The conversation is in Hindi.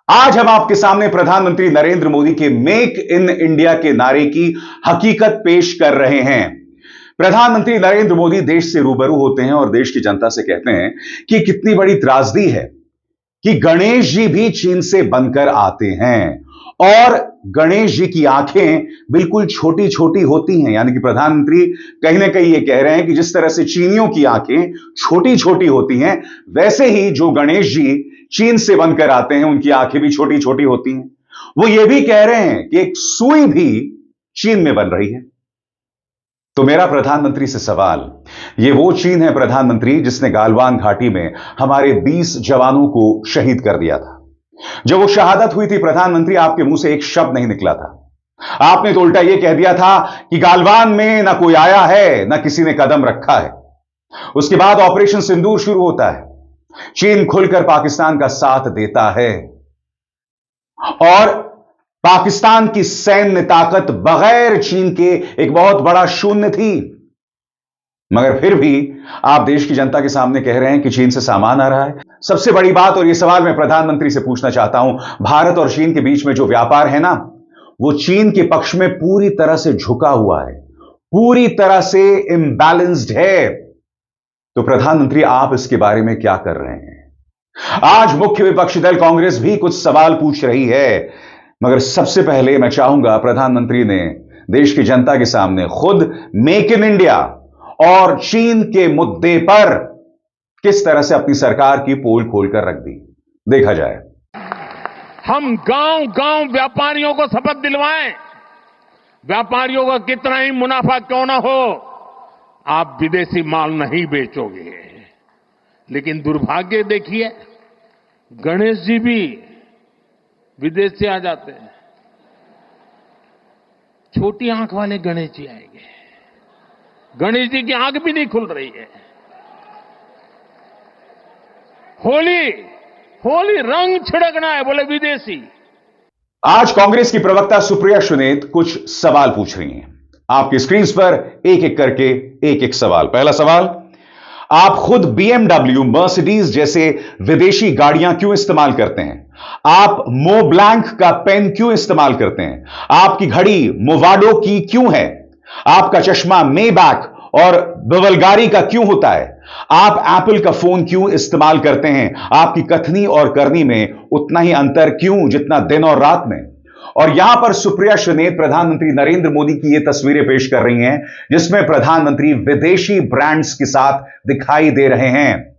आज हम आपके सामने प्रधानमंत्री नरेंद्र मोदी के मेक इन इंडिया के नारे की हकीकत पेश कर रहे हैं। प्रधानमंत्री नरेंद्र मोदी देश से रूबरू होते हैं और देश की जनता से कहते हैं कि कितनी बड़ी त्रासदी है कि गणेश जी भी चीन से बनकर आते हैं और गणेश जी की आंखें बिल्कुल छोटी छोटी होती हैं। यानी कि प्रधानमंत्री कहीं ना कहीं ये कह रहे हैं कि जिस तरह से चीनियों की आंखें छोटी छोटी होती हैं, वैसे ही जो गणेश जी चीन से बनकर आते हैं उनकी आंखें भी छोटी छोटी होती हैं। वो ये भी कह रहे हैं कि एक सुई भी चीन में बन रही है। तो मेरा प्रधानमंत्री से सवाल, ये वो चीन है प्रधानमंत्री जिसने गालवान घाटी में हमारे 20 जवानों को शहीद कर दिया था। जब वो शहादत हुई थी प्रधानमंत्री, आपके मुंह से एक शब्द नहीं निकला था। आपने तो उल्टा यह कह दिया था कि गालवान में ना कोई आया है ना किसी ने कदम रखा है। उसके बाद ऑपरेशन सिंदूर शुरू होता है। चीन खुलकर पाकिस्तान का साथ देता है और पाकिस्तान की सैन्य ताकत बगैर चीन के एक बहुत बड़ा शून्य थी। मगर फिर भी आप देश की जनता के सामने कह रहे हैं कि चीन से सामान आ रहा है। सबसे बड़ी बात, और यह सवाल मैं प्रधानमंत्री से पूछना चाहता हूं, भारत और चीन के बीच में जो व्यापार है ना, वो चीन के पक्ष में पूरी तरह से झुका हुआ है, पूरी तरह से इम्बैलेंस्ड है। तो प्रधानमंत्री, आप इसके बारे में क्या कर रहे हैं? आज मुख्य विपक्षी दल कांग्रेस भी कुछ सवाल पूछ रही है, मगर सबसे पहले मैं चाहूंगा प्रधानमंत्री ने देश की जनता के सामने खुद मेक इन इंडिया और चीन के मुद्दे पर किस तरह से अपनी सरकार की पोल खोलकर रख दी, देखा जाए। हम गांव गांव व्यापारियों को शपथ दिलवाएं, व्यापारियों का कितना ही मुनाफा क्यों ना हो, आप विदेशी माल नहीं बेचोगे। लेकिन दुर्भाग्य देखिए, गणेश जी भी विदेश से आ जाते हैं। छोटी आंख वाले गणेश जी आएंगे, गणेश जी की आंख भी नहीं खुल रही है। होली होली रंग छिड़कना है, बोले विदेशी। आज कांग्रेस की प्रवक्ता सुप्रिया सुनेत कुछ सवाल पूछ रही हैं। आपकी स्क्रीन पर एक एक करके एक एक सवाल। पहला सवाल, आप खुद BMW, मर्सिडीज जैसे विदेशी गाड़ियां क्यों इस्तेमाल करते हैं? आप मो ब्लैंक का पेन क्यों इस्तेमाल करते हैं? आपकी घड़ी मोवाडो की क्यों है? आपका चश्मा मेबैक और बवलगारी का क्यों होता है? आप एप्पल का फोन क्यों इस्तेमाल करते हैं? आपकी कथनी और करनी में उतना ही अंतर क्यों जितना दिन और रात में? और यहां पर सुप्रिया सुनेत प्रधानमंत्री नरेंद्र मोदी की ये तस्वीरें पेश कर रही हैं जिसमें प्रधानमंत्री विदेशी ब्रांड्स के साथ दिखाई दे रहे हैं।